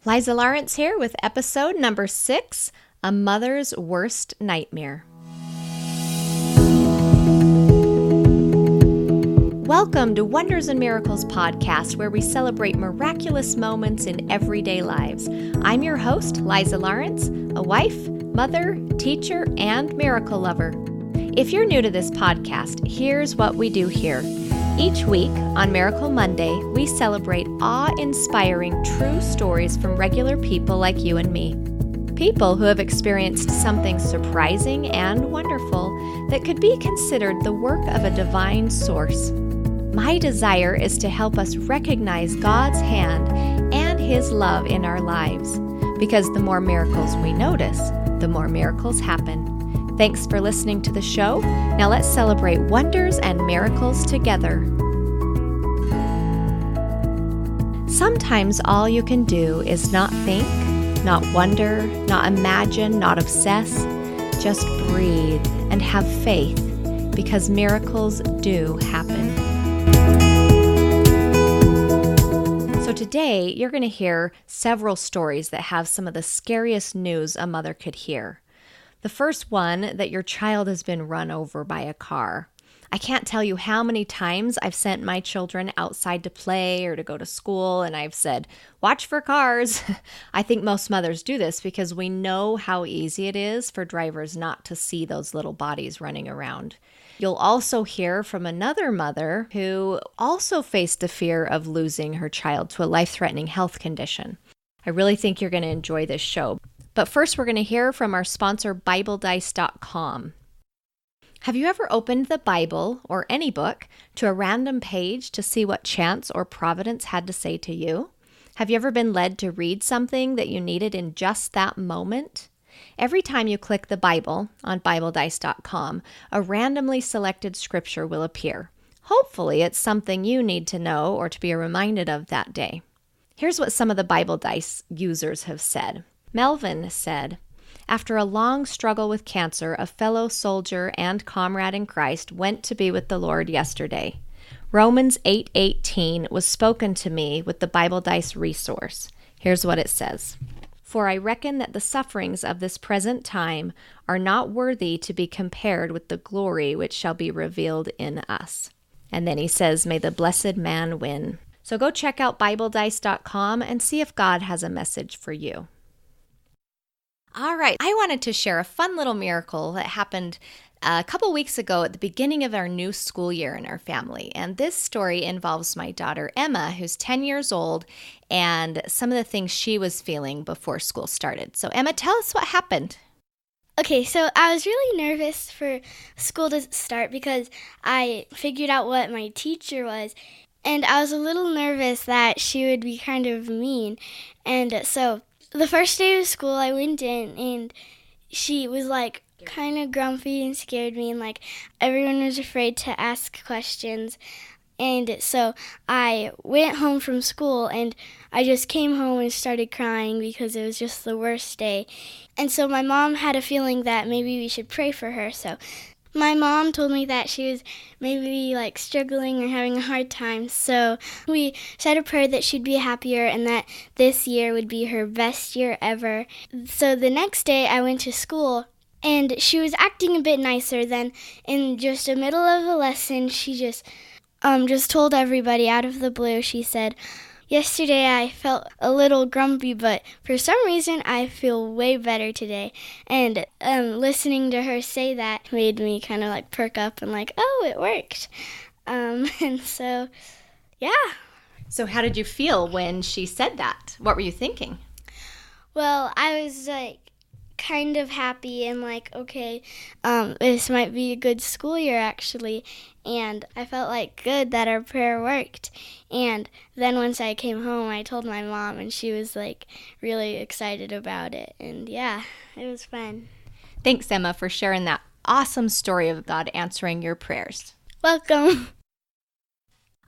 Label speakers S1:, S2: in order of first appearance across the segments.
S1: Liza Lawrence here with episode number 6, A Mother's Worst Nightmare. Welcome to Wonders and Miracles podcast, where we celebrate miraculous moments in everyday lives. I'm your host, Liza Lawrence, a wife, mother, teacher, and miracle lover. If you're new to this podcast, here's what we do here. Each week on Miracle Monday, we celebrate awe-inspiring true stories from regular people like you and me. People who have experienced something surprising and wonderful that could be considered the work of a divine source. My desire is to help us recognize God's hand and His love in our lives, because the more miracles we notice, the more miracles happen. Thanks for listening to the show. Now let's celebrate wonders and miracles together. Sometimes all you can do is not think, not wonder, not imagine, not obsess. Just breathe and have faith, because miracles do happen. So today, you're going to hear several stories that have some of the scariest news a mother could hear. The first one, that your child has been run over by a car. I can't tell you how many times I've sent my children outside to play or to go to school, and I've said, watch for cars. I think most mothers do this because we know how easy it is for drivers not to see those little bodies running around. You'll also hear from another mother who also faced the fear of losing her child to a life-threatening health condition. I really think you're going to enjoy this show. But first, we're going to hear from our sponsor, BibleDice.com. Have you ever opened the Bible, or any book, to a random page to see what chance or providence had to say to you? Have you ever been led to read something that you needed in just that moment? Every time you click the Bible on BibleDice.com, a randomly selected scripture will appear. Hopefully, it's something you need to know or to be reminded of that day. Here's what some of the Bible Dice users have said. Melvin said, after a long struggle with cancer, a fellow soldier and comrade in Christ went to be with the Lord yesterday. Romans 8:18 was spoken to me with the Bible Dice resource. Here's what it says. For I reckon that the sufferings of this present time are not worthy to be compared with the glory which shall be revealed in us. And then he says, may the blessed man win. So go check out BibleDice.com and see if God has a message for you. All right, I wanted to share a fun little miracle that happened a couple weeks ago at the beginning of our new school year in our family. And this story involves my daughter Emma, who's 10 years old, and some of the things she was feeling before school started. So Emma, tell us what happened.
S2: Okay, so I was really nervous for school to start because I figured out what my teacher was, and I was a little nervous that she would be kind of mean. And so the first day of school, I went in, and she was, kind of grumpy and scared me, and, everyone was afraid to ask questions. And so I went home from school, and I just came home and started crying because it was just the worst day. And so my mom had a feeling that maybe we should pray for her, so my mom told me that she was maybe struggling or having a hard time, so we said a prayer that she'd be happier and that this year would be her best year ever. So the next day I went to school, and she was acting a bit nicer. Then in just the middle of a lesson, she just told everybody out of the blue. She said, yesterday I felt a little grumpy, but for some reason I feel way better today. And listening to her say that made me kind of perk up and oh, it worked. And so, yeah.
S1: So how did you feel when she said that? What were you thinking?
S2: Well, I was kind of happy and okay, this might be a good school year actually. And I felt good that our prayer worked. And then once I came home, I told my mom, and she was really excited about it. And yeah, it was fun.
S1: Thanks, Emma, for sharing that awesome story of God answering your prayers.
S2: Welcome.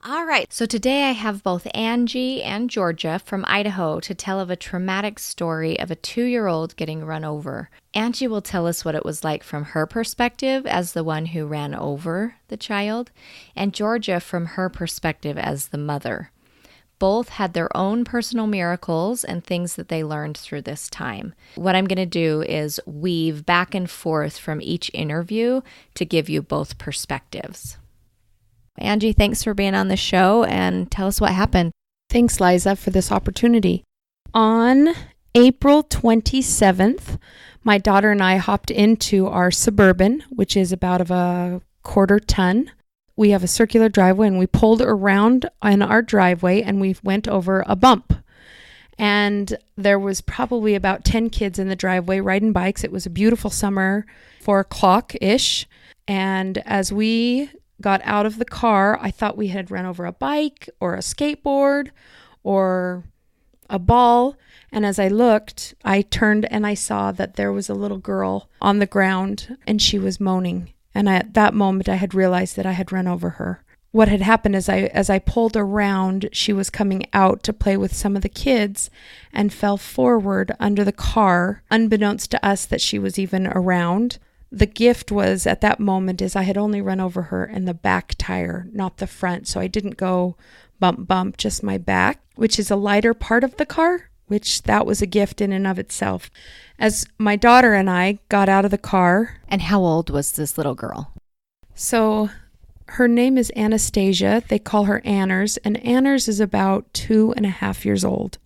S1: All right, so today I have both Angie and Georgia from Idaho to tell of a traumatic story of a 2-year-old getting run over. Angie will tell us what it was like from her perspective as the one who ran over the child, and Georgia from her perspective as the mother. Both had their own personal miracles and things that they learned through this time. What I'm going to do is weave back and forth from each interview to give you both perspectives. Angie, thanks for being on the show, and tell us what happened.
S3: Thanks, Liza, for this opportunity. On April 27th, my daughter and I hopped into our Suburban, which is about of a quarter ton. We have a circular driveway, and we pulled around in our driveway and we went over a bump. And there was probably about 10 kids in the driveway riding bikes. It was a beautiful summer, 4 o'clock-ish. And as we got out of the car, I thought we had run over a bike or a skateboard or a ball. And as I looked, I turned and I saw that there was a little girl on the ground and she was moaning. And at that moment, I had realized that I had run over her. What had happened is as I pulled around, she was coming out to play with some of the kids and fell forward under the car, unbeknownst to us that she was even around. The gift was at that moment is I had only run over her in the back tire, not the front. So I didn't go bump, bump, just my back, which is a lighter part of the car, which that was a gift in and of itself. As my daughter and I got out of the car.
S1: And how old was this little girl?
S3: So her name is Anastasia. They call her Anners, and Anners is about 2.5 years old.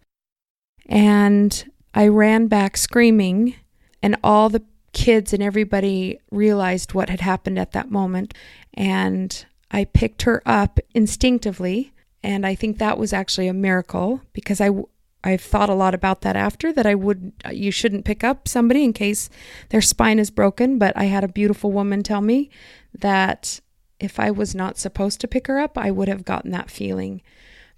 S3: And I ran back screaming, and all the kids and everybody realized what had happened at that moment. And I picked her up instinctively. And I think that was actually a miracle, because I've thought a lot about that after, that you shouldn't pick up somebody in case their spine is broken. But I had a beautiful woman tell me that if I was not supposed to pick her up, I would have gotten that feeling.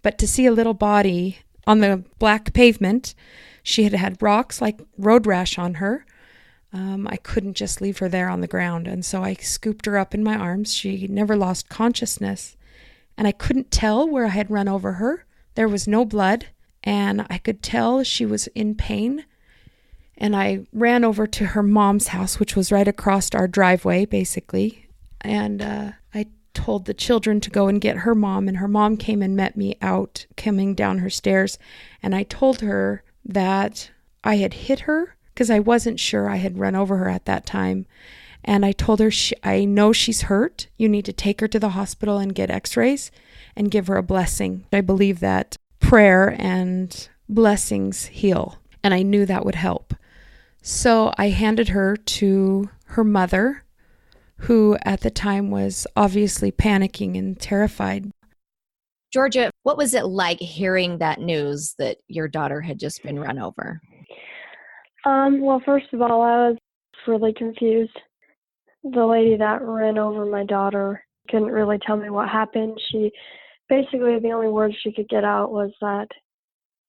S3: But to see a little body on the black pavement, she had had rocks like road rash on her. I couldn't just leave her there on the ground. And so I scooped her up in my arms. She never lost consciousness. And I couldn't tell where I had run over her. There was no blood. And I could tell she was in pain. And I ran over to her mom's house, which was right across our driveway, basically. And I told the children to go and get her mom. And her mom came and met me out, coming down her stairs. And I told her that I had hit her, because I wasn't sure I had run over her at that time. And I told her, I know she's hurt. You need to take her to the hospital and get x-rays and give her a blessing. I believe that prayer and blessings heal, and I knew that would help. So I handed her to her mother, who at the time was obviously panicking and terrified.
S1: Georgia, what was it like hearing that news that your daughter had just been run over?
S4: Well, first of all, I was really confused. The lady that ran over my daughter couldn't really tell me what happened. Basically, the only words she could get out was that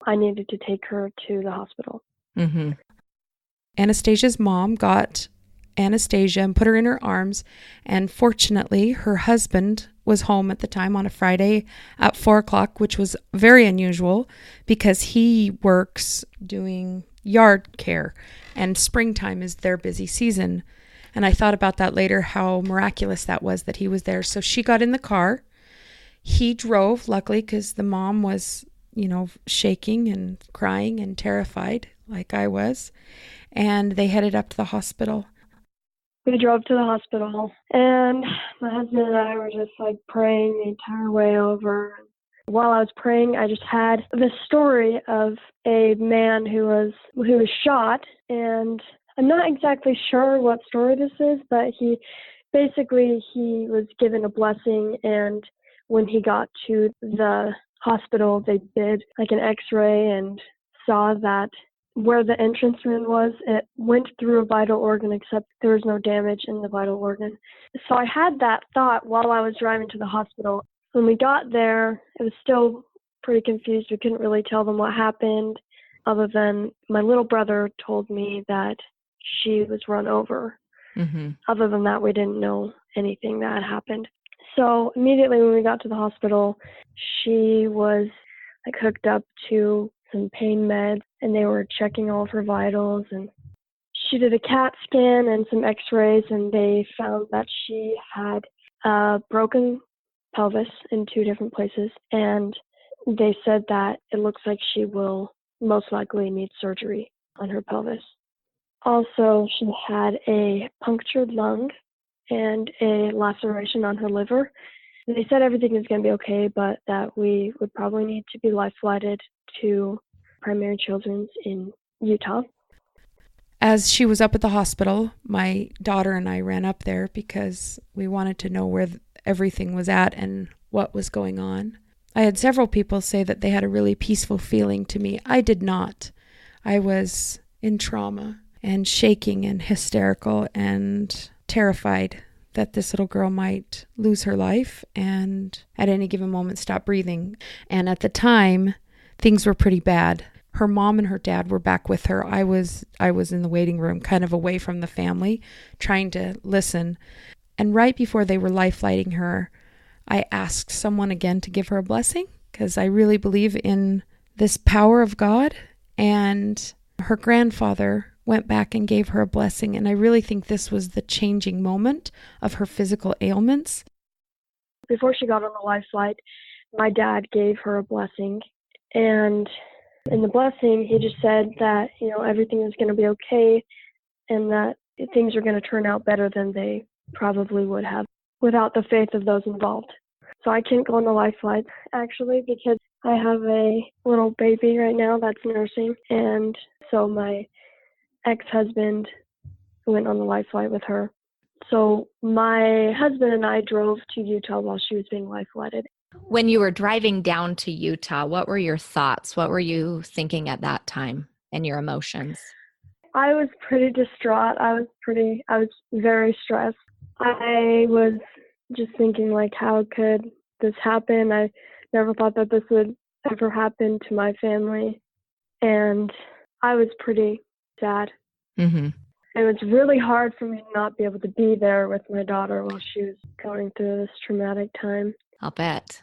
S4: I needed to take her to the hospital.
S1: Mm-hmm.
S3: Anastasia's mom got Anastasia and put her in her arms. And fortunately, her husband was home at the time on a Friday at 4 o'clock, which was very unusual because he works doing yard care, and springtime is their busy season. And I thought about that later, how miraculous that was that he was there. So she got in the car. He drove, luckily, because the mom was, shaking and crying and terrified like I was. And they headed up to the hospital.
S4: We drove to the hospital, and my husband and I were just praying the entire way over. While I was praying, I just had the story of a man who was shot, and I'm not exactly sure what story this is, but he was given a blessing, and when he got to the hospital, they did an x-ray and saw that where the entrance wound was, it went through a vital organ, except there was no damage in the vital organ. So I had that thought while I was driving to the hospital. When we got there, it was still pretty confused. We couldn't really tell them what happened, other than my little brother told me that she was run over.
S1: Mm-hmm.
S4: Other than that, we didn't know anything that had happened. So immediately when we got to the hospital, she was hooked up to some pain meds, and they were checking all of her vitals, and she did a CAT scan and some x-rays, and they found that she had a broken pelvis in 2 different places, and they said that it looks like she will most likely need surgery on her pelvis. Also, she had a punctured lung and a laceration on her liver. They said everything is going to be okay, but that we would probably need to be life flighted to Primary Children's in Utah.
S3: As she was up at the hospital, my daughter and I ran up there because we wanted to know where everything was at and what was going on. I had several people say that they had a really peaceful feeling to me. I did not. I was in trauma and shaking and hysterical and terrified that this little girl might lose her life and at any given moment stop breathing. And at the time, things were pretty bad. Her mom and her dad were back with her. I was in the waiting room, kind of away from the family, trying to listen. And right before they were life flighting her, I asked someone again to give her a blessing because I really believe in this power of God. And her grandfather went back and gave her a blessing. And I really think this was the changing moment of her physical ailments.
S4: Before she got on the life flight, my dad gave her a blessing. And in the blessing, he just said that, everything is going to be okay and that things are going to turn out better than they probably would have without the faith of those involved. So I can't go on the life flight, actually, because I have a little baby right now that's nursing. And so my ex-husband went on the life flight with her. So my husband and I drove to Utah while she was being life flighted.
S1: When you were driving down to Utah, what were your thoughts? What were you thinking at that time and your emotions?
S4: I was pretty distraught. I was very stressed. I was just thinking, how could this happen? I never thought that this would ever happen to my family. And I was pretty sad.
S1: Mm-hmm.
S4: It was really hard for me to not be able to be there with my daughter while she was going through this traumatic time.
S1: I'll bet.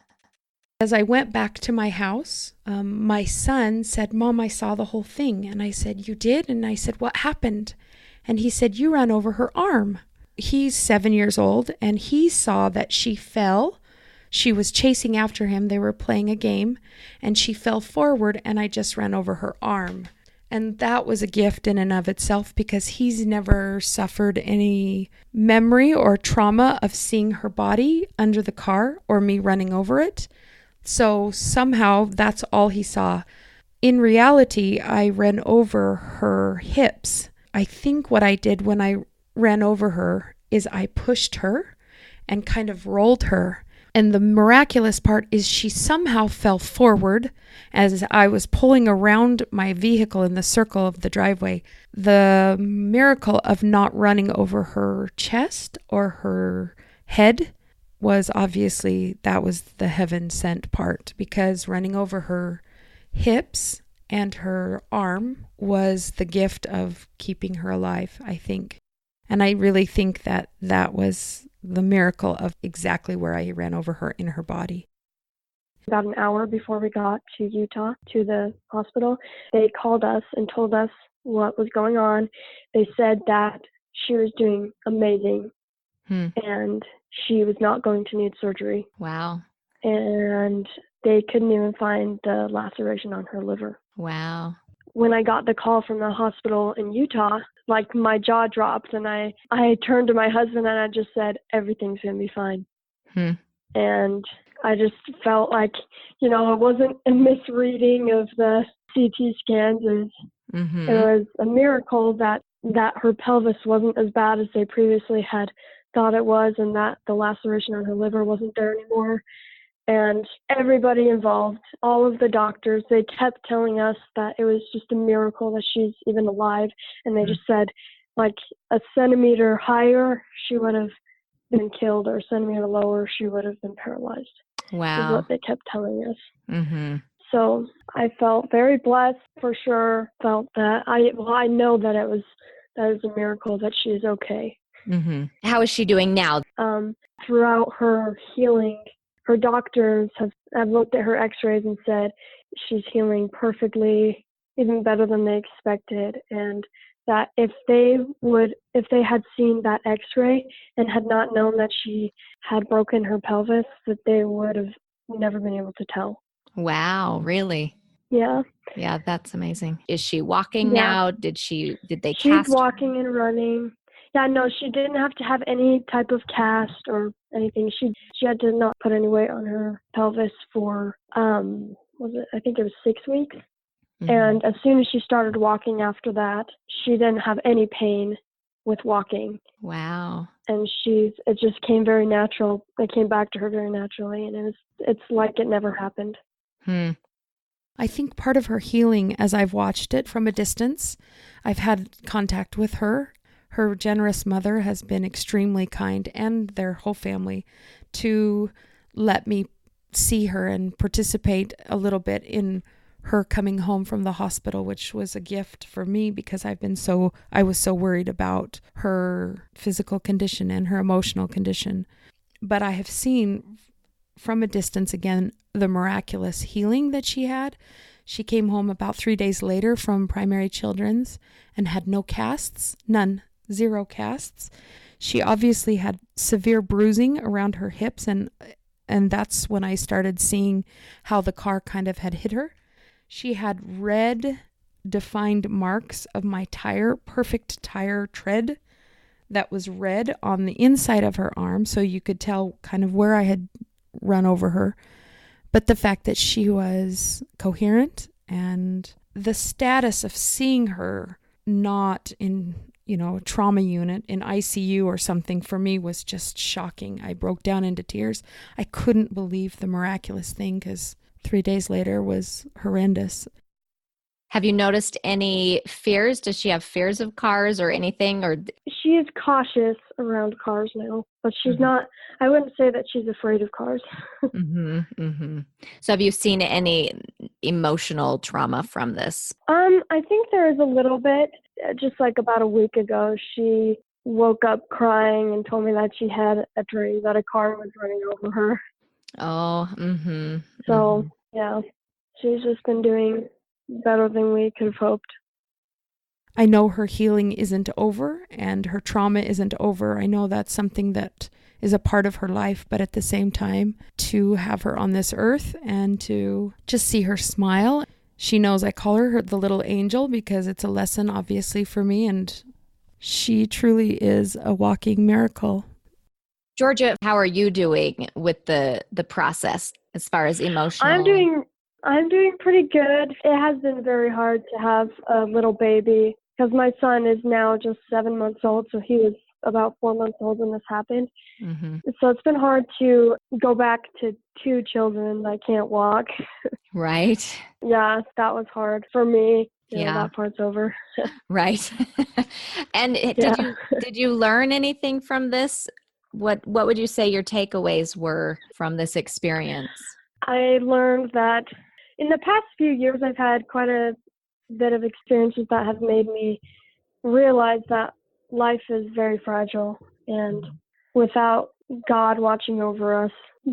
S3: As I went back to my house, my son said, "Mom, I saw the whole thing." And I said, "You did?" And I said, "What happened?" And he said, "You ran over her arm." He's 7 years old, and he saw that she fell. She was chasing after him. They were playing a game, and she fell forward, and I just ran over her arm. And that was a gift in and of itself because he's never suffered any memory or trauma of seeing her body under the car or me running over it. So somehow that's all he saw. In reality, I ran over her hips. I think what I did when I ran over her is I pushed her and kind of rolled her. And the miraculous part is she somehow fell forward as I was pulling around my vehicle in the circle of the driveway. The miracle of not running over her chest or her head was obviously, that was the heaven sent part, because running over her hips and her arm was the gift of keeping her alive, I think. And I really think that that was the miracle of exactly where I ran over her in her body.
S4: About an hour before we got to Utah, to the hospital, they called us and told us what was going on. They said that she was doing amazing and she was not going to need surgery.
S1: Wow.
S4: And they couldn't even find the laceration on her liver.
S1: Wow.
S4: When I got the call from the hospital in Utah, my jaw dropped and I turned to my husband and I just said, everything's going to be fine. And I just felt like, it wasn't a misreading of the CT scans. It was a miracle that her pelvis wasn't as bad as they previously had thought it was, and that the laceration on her liver wasn't there anymore. And everybody involved, all of the doctors, they kept telling us that it was just a miracle that she's even alive. And they just said, a centimeter higher, she would have been killed, or a centimeter lower, she would have been paralyzed.
S1: Wow.
S4: Is what they kept telling us. So I felt very blessed, for sure. Felt that I know that that is a miracle that she is okay.
S1: How is she doing now?
S4: Throughout her healing, her doctors have looked at her x-rays and said she's healing perfectly, even better than they expected. And that if they had seen that x-ray and had not known that she had broken her pelvis, that they would have never been able to tell.
S1: Wow, really?
S4: Yeah.
S1: Yeah, that's amazing. Is she walking
S4: Yeah.
S1: now? Did they
S4: She's
S1: cast her?
S4: walking and running. Yeah, no, she didn't have to have any type of cast or anything. She had to not put any weight on her pelvis for I think it was 6 weeks.
S1: Mhm.
S4: And as soon as she started walking after that, she didn't have any pain with walking.
S1: Wow.
S4: And it just came very natural. It came back to her very naturally, and it's like it never happened.
S3: I think part of her healing, as I've watched it from a distance, I've had contact with her. Her generous mother has been extremely kind, and their whole family, to let me see her and participate a little bit in her coming home from the hospital, which was a gift for me because I was so worried about her physical condition and her emotional condition. But I have seen from a distance, again, the miraculous healing that she had. She came home about 3 days later from Primary Children's and had no casts, none, 0 casts. She obviously had severe bruising around her hips, and that's when I started seeing how the car kind of had hit her. She had red defined marks of my perfect tire tread that was red on the inside of her arm, so you could tell kind of where I had run over her. But the fact that she was coherent and the status of seeing her not in, a trauma unit in ICU or something, for me was just shocking. I broke down into tears. I couldn't believe the miraculous thing because 3 days later was horrendous.
S1: Have you noticed any fears? Does she have fears of cars or anything? Or
S4: She is cautious around cars now, but she's not. I wouldn't say that she's afraid of cars.
S1: So have you seen any emotional trauma from this?
S4: I think there is a little bit. Just like about a week ago, she woke up crying and told me that she had a dream that a car was running over her.
S1: Oh,
S4: So, yeah, she's just been doing better than we could have hoped.
S3: I know her healing isn't over and her trauma isn't over. I know that's something that is a part of her life, but at the same time, to have her on this earth and to just see her smile. She knows I call her the little angel because it's a lesson, obviously, for me, and she truly is a walking miracle.
S1: Georgia, how are you doing with the process as far as emotional?
S4: I'm doing pretty good. It has been very hard to have a little baby because my son is now just 7 months old, so he was about 4 months old when this happened. So it's been hard to go back to 2 children that can't walk.
S1: Right.
S4: Yeah, that was hard for me.
S1: Yeah.
S4: That part's over.
S1: Right. And did you learn anything from this? What would you say your takeaways were from this experience?
S4: I learned that in the past few years, I've had quite a bit of experiences that have made me realize that life is very fragile, and without God watching over us,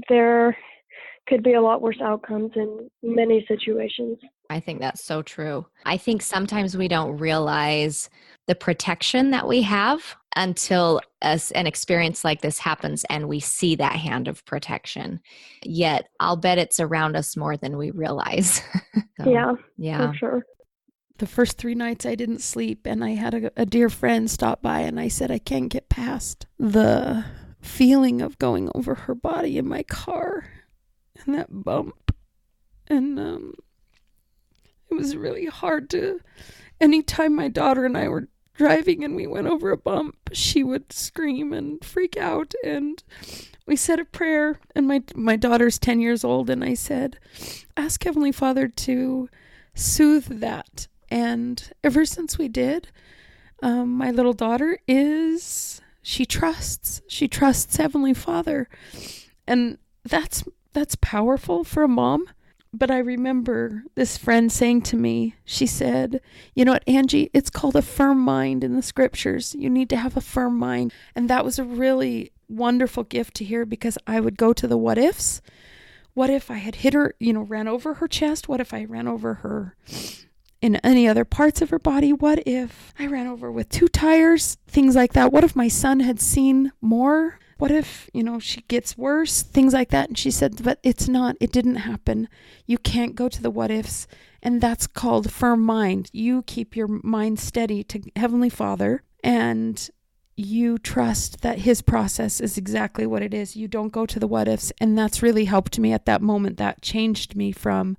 S4: there could be a lot worse outcomes in many situations.
S1: I think that's so true. I think sometimes we don't realize the protection that we have until an experience like this happens and we see that hand of protection. Yet I'll bet it's around us more than we realize.
S4: So, yeah, for sure.
S3: The first 3 nights I didn't sleep, and I had a dear friend stop by, and I said, I can't get past the feeling of going over her body in my car and that bump. And it was really hard to, anytime my daughter and I were driving and we went over a bump, she would scream and freak out. And we said a prayer, and my daughter's 10 years old, and I said, ask Heavenly Father to soothe that. And ever since we did, my little daughter she trusts Heavenly Father. And that's powerful for a mom. But I remember this friend saying to me, she said, you know what, Angie, it's called a firm mind in the scriptures. You need to have a firm mind. And that was a really wonderful gift to hear, because I would go to the what ifs. What if I had hit her, ran over her chest? What if I ran over her in any other parts of her body? What if I ran over with 2 tires? Things like that. What if my son had seen more what if, she gets worse, things like that. And she said, but it didn't happen. You can't go to the what ifs. And that's called firm mind. You keep your mind steady to Heavenly Father, and you trust that his process is exactly what it is. You don't go to the what ifs. And that's really helped me at that moment. That changed me from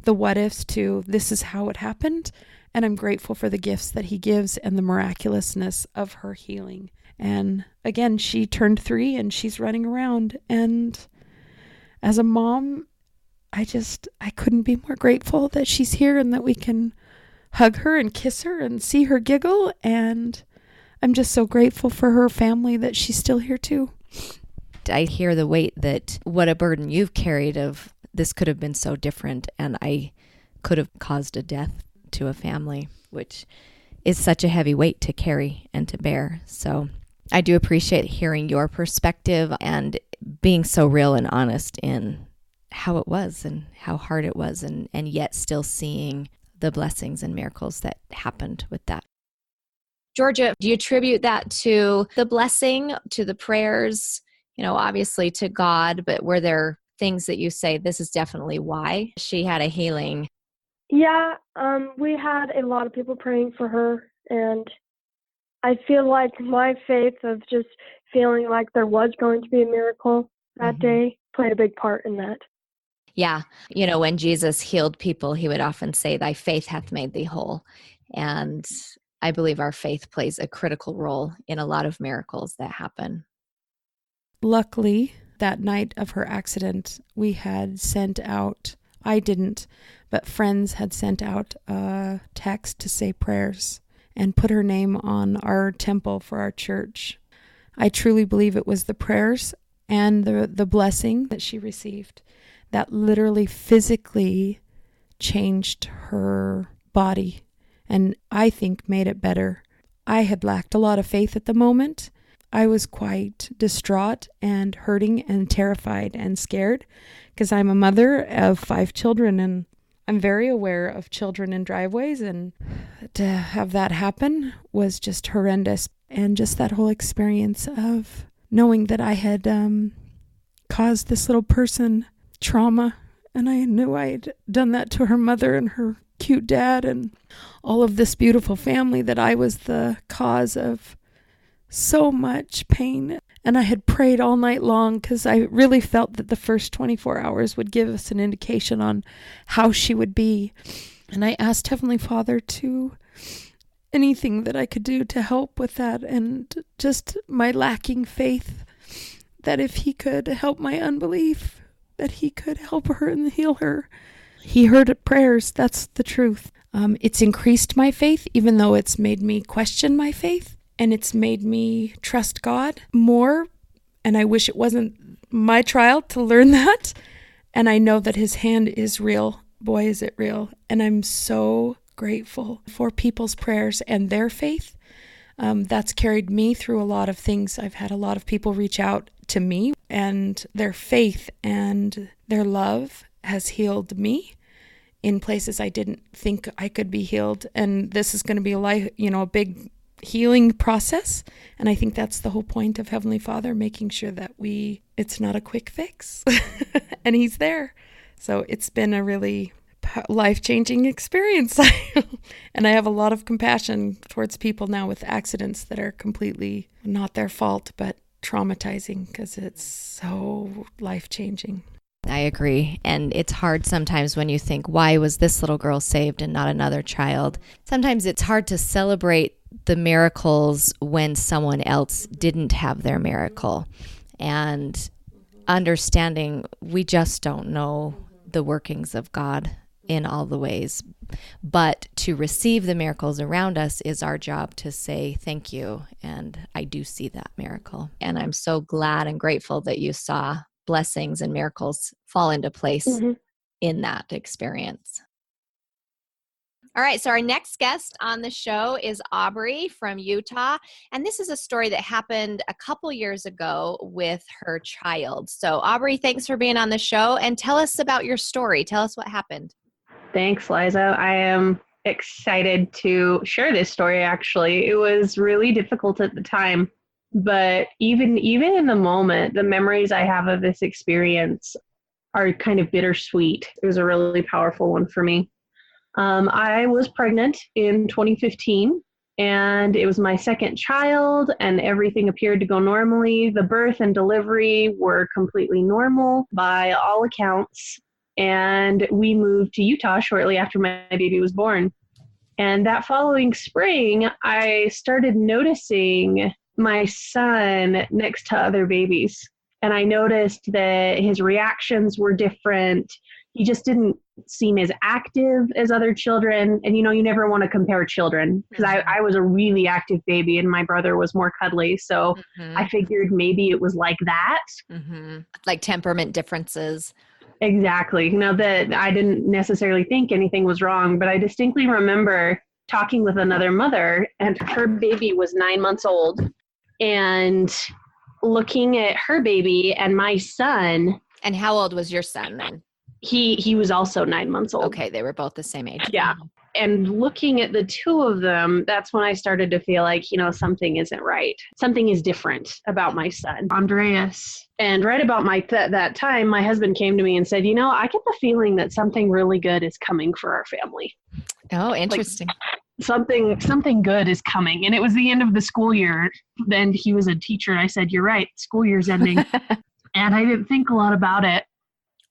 S3: the what ifs to this is how it happened. And I'm grateful for the gifts that he gives and the miraculousness of her healing. And again, she turned 3 and she's running around. And as a mom, I couldn't be more grateful that she's here and that we can hug her and kiss her and see her giggle. And I'm just so grateful for her family that she's still here too.
S1: I hear the weight that what a burden you've carried of this could have been so different, and I could have caused a death to a family, which is such a heavy weight to carry and to bear. So I do appreciate hearing your perspective and being so real and honest in how it was and how hard it was, and yet still seeing the blessings and miracles that happened with that. Georgia, do you attribute that to the blessing, to the prayers, obviously to God, but were there things that you say, this is definitely why she had a healing?
S4: Yeah, we had a lot of people praying for her, and I feel like my faith of just feeling like there was going to be a miracle that day played a big part in that.
S1: Yeah. When Jesus healed people, he would often say, thy faith hath made thee whole. And I believe our faith plays a critical role in a lot of miracles that happen.
S3: Luckily, that night of her accident, we had sent out, I didn't, but friends had sent out a text to say prayers and put her name on our temple for our church. I truly believe it was the prayers and the blessing that she received that literally physically changed her body, and I think made it better. I had lacked a lot of faith at the moment. I was quite distraught and hurting and terrified and scared because I'm a mother of 5 children, and I'm very aware of children in driveways, and to have that happen was just horrendous. And just that whole experience of knowing that I had caused this little person trauma, and I knew I had done that to her mother and her cute dad and all of this beautiful family, that I was the cause of so much pain. And I had prayed all night long because I really felt that the first 24 hours would give us an indication on how she would be. And I asked Heavenly Father to anything that I could do to help with that, and just my lacking faith, that if he could help my unbelief, that he could help her and heal her. He heard prayers. That's the truth. It's increased my faith, even though it's made me question my faith, and it's made me trust God more. And I wish it wasn't my trial to learn that. And I know that his hand is real. Boy, is it real. And I'm so grateful for people's prayers and their faith. That's carried me through a lot of things. I've had a lot of people reach out to me, and their faith and their love has healed me in places I didn't think I could be healed. And this is going to be a big healing process. And I think that's the whole point of Heavenly Father, making sure that it's not a quick fix and he's there. So it's been a really life-changing experience. And I have a lot of compassion towards people now with accidents that are completely not their fault, but traumatizing, because it's so life-changing.
S1: I agree. And it's hard sometimes when you think, why was this little girl saved and not another child? Sometimes it's hard to celebrate the miracles when someone else didn't have their miracle. And understanding we just don't know the workings of God in all the ways. But to receive the miracles around us is our job to say thank you. And I do see that miracle. And I'm so glad and grateful that you saw blessings and miracles fall into place in that experience. All right, so our next guest on the show is Aubrey from Utah. And this is a story that happened a couple years ago with her child. So Aubrey, thanks for being on the show, and tell us about your story. Tell us what happened.
S5: Thanks, Liza. I am excited to share this story, actually. It was really difficult at the time. But even in the moment, the memories I have of this experience are kind of bittersweet. It was a really powerful one for me. I was pregnant in 2015, and it was my second child, and everything appeared to go normally. The birth and delivery were completely normal by all accounts, and we moved to Utah shortly after my baby was born. And that following spring, I started noticing my son next to other babies. And I noticed that his reactions were different. He just didn't seem as active as other children. And, you never want to compare children because I was a really active baby and my brother was more cuddly. So I figured maybe it was like that.
S1: Like temperament differences.
S5: Exactly. That I didn't necessarily think anything was wrong, but I distinctly remember talking with another mother, and her baby was 9 months old, and looking at her baby and my son.
S1: And how old was your son then?
S5: He was also 9 months old.
S1: Okay, they were both the same age.
S5: Yeah. And looking at the two of them, that's when I started to feel like, something isn't right. Something is different about my son, Andreas. And right about that time, my husband came to me and said, I get the feeling that something really good is coming for our family.
S1: Oh, interesting.
S5: Like, something good is coming. And it was the end of the school year. Then he was a teacher. I said, you're right. School year's ending. And I didn't think a lot about it.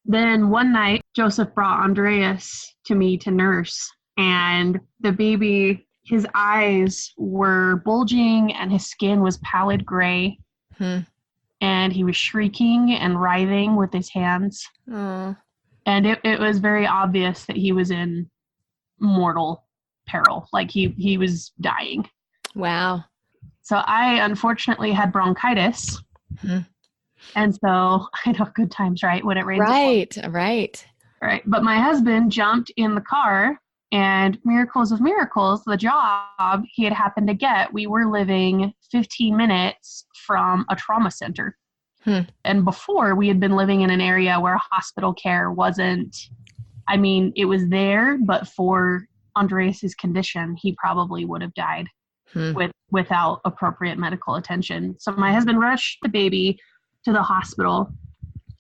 S5: Then one night, Joseph brought Andreas to me to nurse. And the baby, his eyes were bulging and his skin was pallid gray. And he was shrieking and writhing with his hands. And it was very obvious that he was in mortal peril. Like he was dying.
S1: Wow.
S5: So I unfortunately had bronchitis. And so I know good times, right? When it rains.
S1: Right.
S5: But my husband jumped in the car, and miracles of miracles, the job he had happened to get, we were living 15 minutes from a trauma center. And before, we had been living in an area where hospital care wasn't, it was there, but for Andreas's condition, he probably would have died without appropriate medical attention. So my husband rushed the baby to the hospital.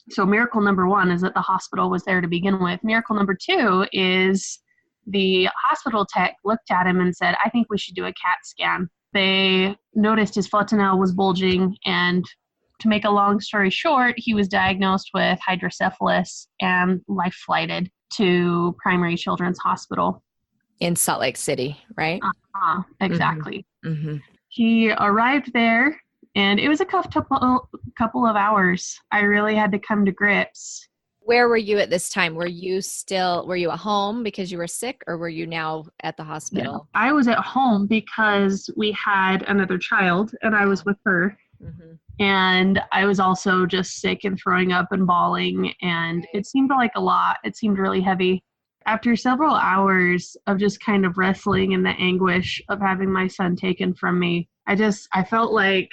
S5: So miracle number one is that the hospital was there to begin with. Miracle number two is the hospital tech looked at him and said, I think we should do a CAT scan. They noticed his fontanelle was bulging, and to make a long story short, he was diagnosed with hydrocephalus and life-flighted to Primary Children's Hospital.
S1: In Salt Lake City, right?
S5: Exactly. He arrived there, and it was a couple of hours. I really had to come to grips.
S1: Where were you at this time? Were you at home because you were sick, or were you now at the hospital?
S5: Yeah, I was at home because we had another child, and I was with her. And I was also just sick and throwing up and bawling, and it seemed like a lot. It seemed really heavy. After several hours of just kind of wrestling in the anguish of having my son taken from me, I felt like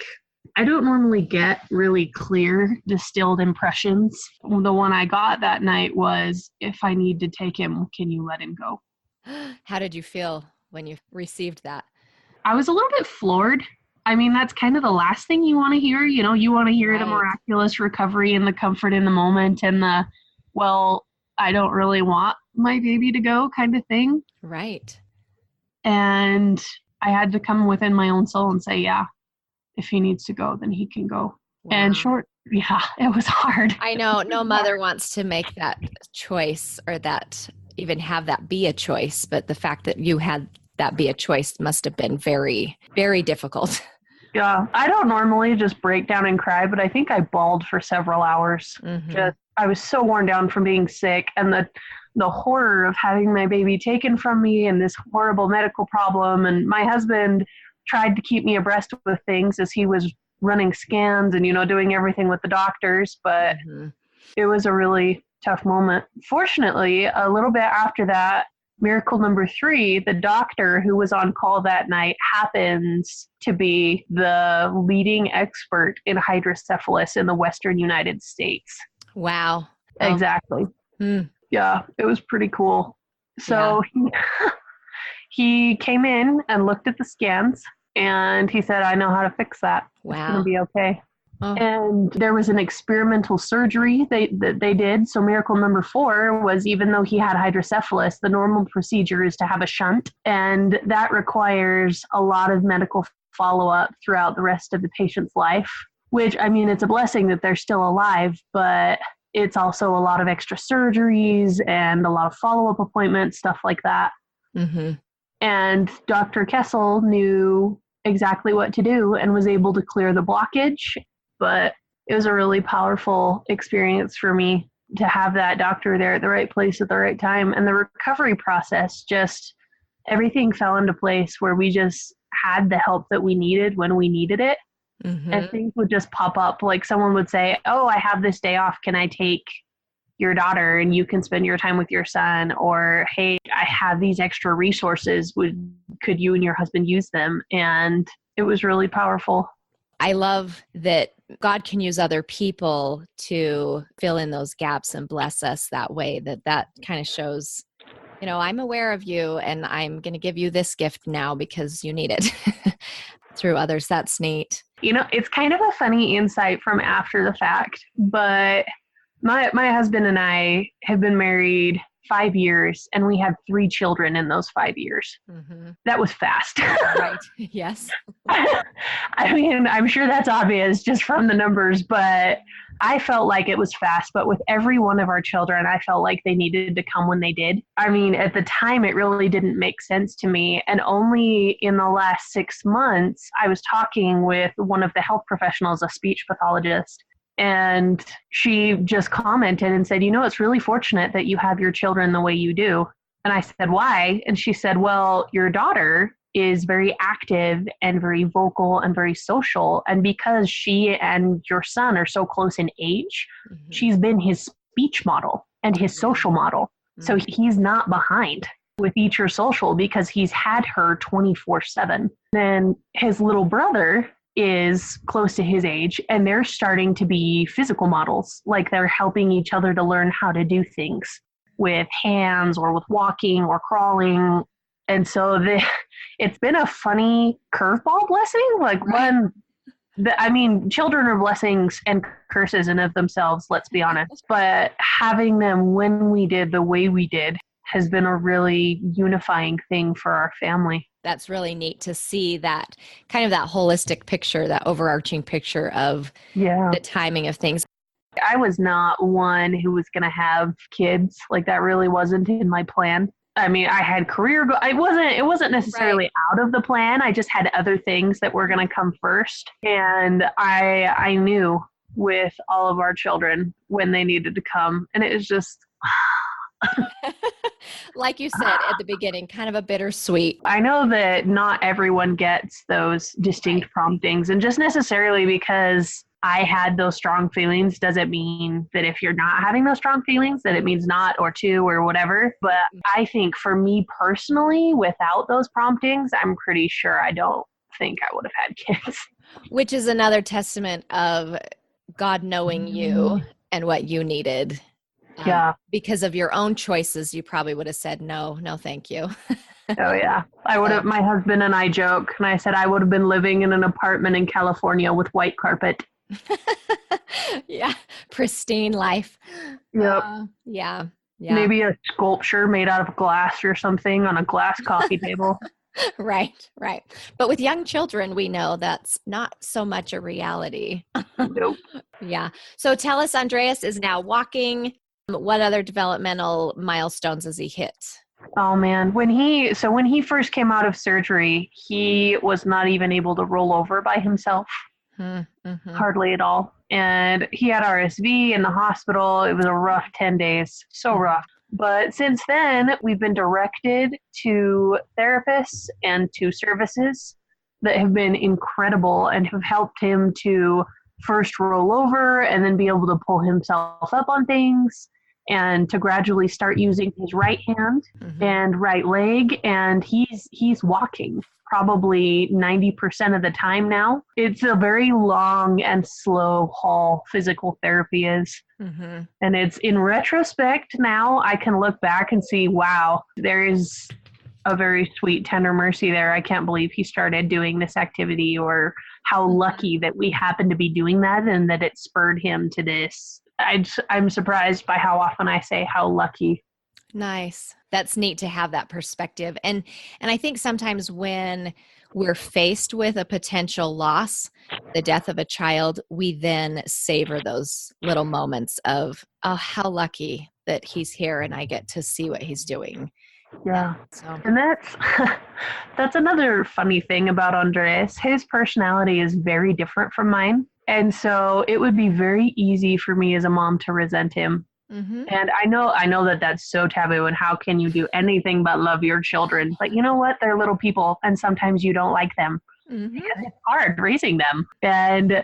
S5: I don't normally get really clear, distilled impressions. The one I got that night was, if I need to take him, can you let him go?
S1: How did you feel when you received that?
S5: I was a little bit floored. That's kind of the last thing you want to hear. You want to hear the miraculous recovery and the comfort in the moment and the, well, I don't really want my baby to go kind of thing.
S1: Right.
S5: And I had to come within my own soul and say, yeah, if he needs to go, then he can go. Wow. And it was hard.
S1: I know no mother wants to make that choice, or that even have that be a choice. But the fact that you had that be a choice must have been very, very difficult.
S5: Yeah. I don't normally just break down and cry, but I think I bawled for several hours. I was so worn down from being sick, and the horror of having my baby taken from me, and this horrible medical problem. And my husband tried to keep me abreast with things as he was running scans and, doing everything with the doctors. But it was a really tough moment. Fortunately, a little bit after that, miracle number 3, the doctor who was on call that night happens to be the leading expert in hydrocephalus in the Western United States.
S1: Wow.
S5: Exactly. Yeah, it was pretty cool. So he came in and looked at the scans, And he said, I know how to fix that. It's going to
S1: Wow.
S5: be okay.
S1: Oh.
S5: And there was an experimental surgery that they did. So miracle number 4 was, even though he had hydrocephalus, the normal procedure is to have a shunt. And that requires a lot of medical follow-up throughout the rest of the patient's life, which, I mean, it's a blessing that they're still alive, but it's also a lot of extra surgeries and a lot of follow-up appointments, stuff like that.
S1: Mm-hmm.
S5: And Dr. Kessel knew exactly what to do and was able to clear the blockage. But it was a really powerful experience for me to have that doctor there at the right place at the right time. And the recovery process, just everything fell into place where we just had the help that we needed when we needed it.
S1: Mm-hmm.
S5: And things would just pop up. Like someone would say, oh, I have this day off. Can I take your daughter and you can spend your time with your son? Or, hey, I have these extra resources. Could you and your husband use them? And it was really powerful.
S1: I love that God can use other people to fill in those gaps and bless us that way. That kind of shows, you know, I'm aware of you and I'm going to give you this gift now because you need it through others. That's neat.
S5: You know, it's kind of a funny insight from after the fact, but my husband and I have been married 5 years and we had 3 children in those 5 years.
S1: Mm-hmm.
S5: That was fast.
S1: Right. Yes.
S5: I mean, I'm sure that's obvious just from the numbers, but I felt like it was fast. But with every one of our children, I felt like they needed to come when they did. I mean, at the time, it really didn't make sense to me. And only in the last 6 months, I was talking with one of the health professionals, a speech pathologist. And she just commented and said, you know, it's really fortunate that you have your children the way you do. And I said, why? And she said, well, your daughter is very active and very vocal and very social. And because she and your son are so close in age,
S1: Mm-hmm.
S5: she's been his speech model and his social model. So he's not behind with each or social because he's had her 24/7. Then his little brother is close to his age and they're starting to be physical models. Like they're helping each other to learn how to do things with hands or with walking or crawling. And so it's been a funny curveball blessing. Like children are blessings and curses in of themselves, let's be honest. But having them when we did the way we did has been a really unifying thing for our family.
S1: That's really neat to see that kind of that holistic picture, that overarching picture of the timing of things.
S5: I was not one who was going to have kids. Like that really wasn't in my plan. I mean, I had career it wasn't necessarily out of the plan. I just had other things that were going to come first. And I knew with all of our children when they needed to come. And it was just
S1: like you said at the beginning, kind of a bittersweet.
S5: I know that not everyone gets those distinct promptings, and just necessarily because I had those strong feelings doesn't mean that if you're not having those strong feelings that it means not or two or whatever. But I think for me personally, without those promptings, I'm pretty sure I don't think I would have had kids.
S1: Which is another testament of God knowing you and what you needed. Because of your own choices, you probably would have said, no, thank you.
S5: Oh, yeah. I would have, my husband and I joke, and I said I would have been living in an apartment in California with white carpet.
S1: Yeah. Pristine life.
S5: Yep.
S1: Yeah.
S5: Maybe a sculpture made out of glass or something on a glass coffee table.
S1: Right. But with young children, we know that's not so much a reality.
S5: Nope.
S1: Yeah. So tell us, Andreas is now walking. What other developmental milestones has he hit?
S5: Oh man, when he first came out of surgery, he was not even able to roll over by himself.
S1: Mm-hmm.
S5: Hardly at all. And he had RSV in the hospital. It was a rough 10 days. So rough. But since then, we've been directed to therapists and to services that have been incredible and have helped him to first roll over and then be able to pull himself up on things and to gradually start using his right hand and right leg. And he's walking probably 90% of the time now. It's a very long and slow haul, physical therapy is. And it's in retrospect now, I can look back and see, wow, there is a very sweet, tender mercy there. I can't believe he started doing this activity, or how lucky that we happened to be doing that and that it spurred him to this. I'm surprised by how often I say how lucky.
S1: Nice. That's neat to have that perspective. And I think sometimes when we're faced with a potential loss, the death of a child, we then savor those little moments of, oh, how lucky that he's here and I get to see what he's doing.
S5: Yeah.
S1: So
S5: And that's another funny thing about Andres. His personality is very different from mine. And so it would be very easy for me as a mom to resent him.
S1: mm-hmm.
S5: And I know that that's so taboo, and how can you do anything but love your children? But you know what? They're little people, and sometimes you don't like them
S1: Mm-hmm.
S5: because it's hard raising them. And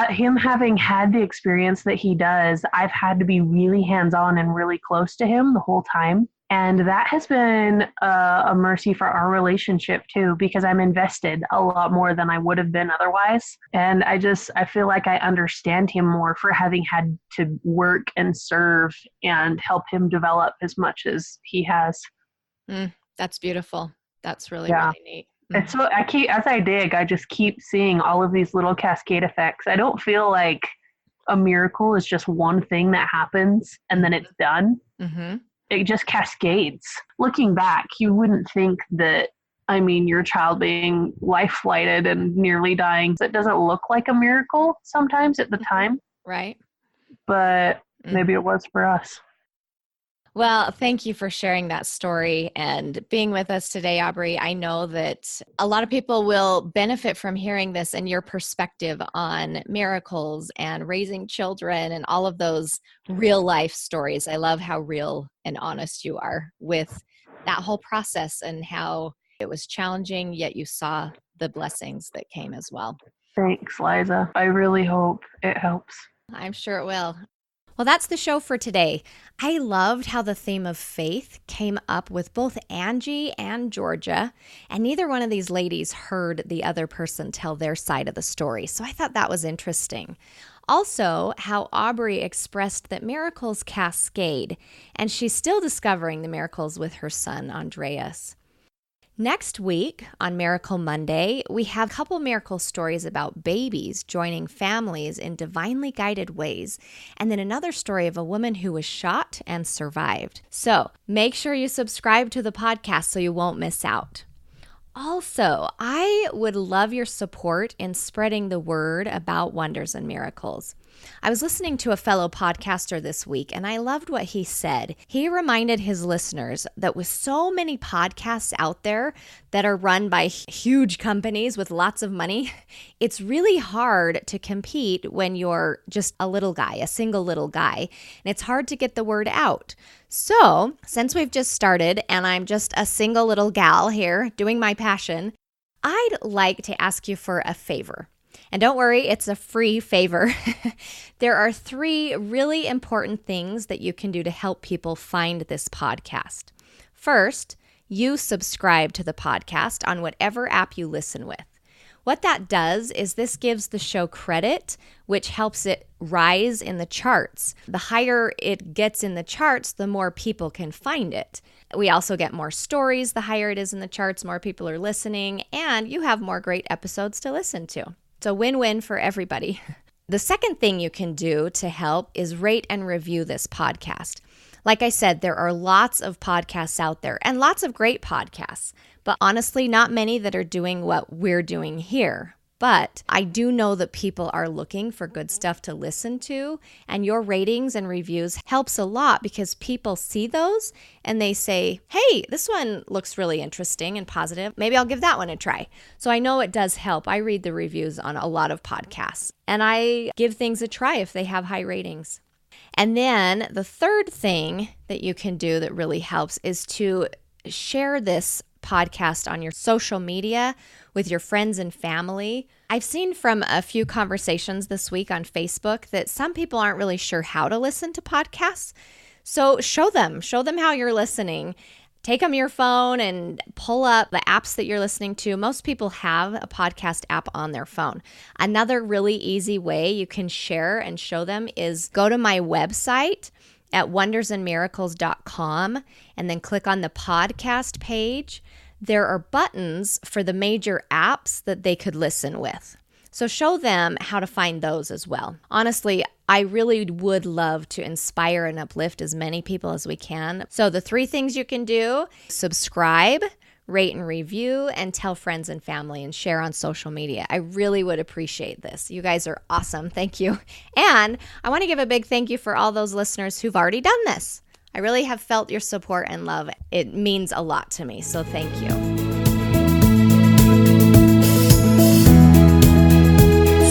S5: him having had the experience that he does, I've had to be really hands-on and really close to him the whole time. And that has been a mercy for our relationship too, because I'm invested a lot more than I would have been otherwise. And I feel like I understand him more for having had to work and serve and help him develop as much as he has.
S1: That's beautiful. That's really,
S5: Yeah.
S1: really neat.
S5: And so as I dig, I just keep seeing all of these little cascade effects. I don't feel like a miracle is just one thing that happens and then it's done.
S1: Mm-hmm.
S5: It just cascades. Looking back, you wouldn't think that, your child being life flighted and nearly dying, it doesn't look like a miracle sometimes at the time.
S1: Right.
S5: But maybe it was for us.
S1: Well, thank you for sharing that story and being with us today, Aubrey. I know that a lot of people will benefit from hearing this and your perspective on miracles and raising children and all of those real life stories. I love how real and honest you are with that whole process and how it was challenging, yet you saw the blessings that came as well.
S5: Thanks, Liza. I really hope it helps.
S1: I'm sure it will. Well, that's the show for today. I loved how the theme of faith came up with both Angie and Georgia, and neither one of these ladies heard the other person tell their side of the story, so I thought that was interesting. Also, how Aubrey expressed that miracles cascade, and she's still discovering the miracles with her son, Andreas. Next week, on Miracle Monday, we have a couple miracle stories about babies joining families in divinely guided ways, and then another story of a woman who was shot and survived. So make sure you subscribe to the podcast so you won't miss out. Also, I would love your support in spreading the word about wonders and miracles. I was listening to a fellow podcaster this week, and I loved what he said. He reminded his listeners that with so many podcasts out there that are run by huge companies with lots of money, it's really hard to compete when you're just a little guy, a single little guy, and it's hard to get the word out. So, since we've just started and I'm just a single little gal here doing my passion, I'd like to ask you for a favor. And don't worry, it's a free favor. There are 3 really important things that you can do to help people find this podcast. First, you subscribe to the podcast on whatever app you listen with. What that does is this gives the show credit, which helps it rise in the charts. The higher it gets in the charts, the more people can find it. We also get more stories. The higher it is in the charts, more people are listening, and you have more great episodes to listen to. It's a win-win for everybody. The second thing you can do to help is rate and review this podcast. Like I said, there are lots of podcasts out there and lots of great podcasts, but honestly, not many that are doing what we're doing here. But I do know that people are looking for good stuff to listen to, and your ratings and reviews helps a lot because people see those and they say, hey, this one looks really interesting and positive. Maybe I'll give that one a try. So I know it does help. I read the reviews on a lot of podcasts, and I give things a try if they have high ratings. And then the third thing that you can do that really helps is to share this podcast on your social media with your friends and family. I've seen from a few conversations this week on Facebook that some people aren't really sure how to listen to podcasts. So show them how you're listening. Take them your phone and pull up the apps that you're listening to. Most people have a podcast app on their phone. Another really easy way you can share and show them is go to my website at wondersandmiracles.com and then click on the podcast page, there are buttons for the major apps that they could listen with. So show them how to find those as well. Honestly, I really would love to inspire and uplift as many people as we can. So the 3 things you can do: subscribe, rate and review, and tell friends and family and share on social media. I really would appreciate this. You guys are awesome. Thank you. And I want to give a big thank you for all those listeners who've already done this. I really have felt your support and love. It means a lot to me. So thank you.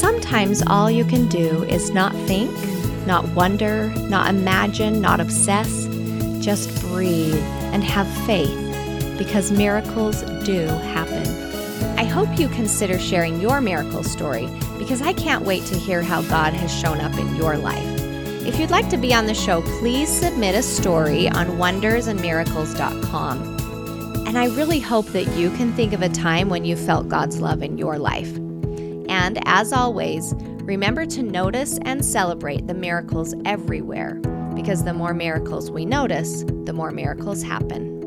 S1: Sometimes all you can do is not think, not wonder, not imagine, not obsess. Just breathe and have faith, because miracles do happen. I hope you consider sharing your miracle story, because I can't wait to hear how God has shown up in your life. If you'd like to be on the show, please submit a story on wondersandmiracles.com. And I really hope that you can think of a time when you felt God's love in your life. And as always, remember to notice and celebrate the miracles everywhere, because the more miracles we notice, the more miracles happen.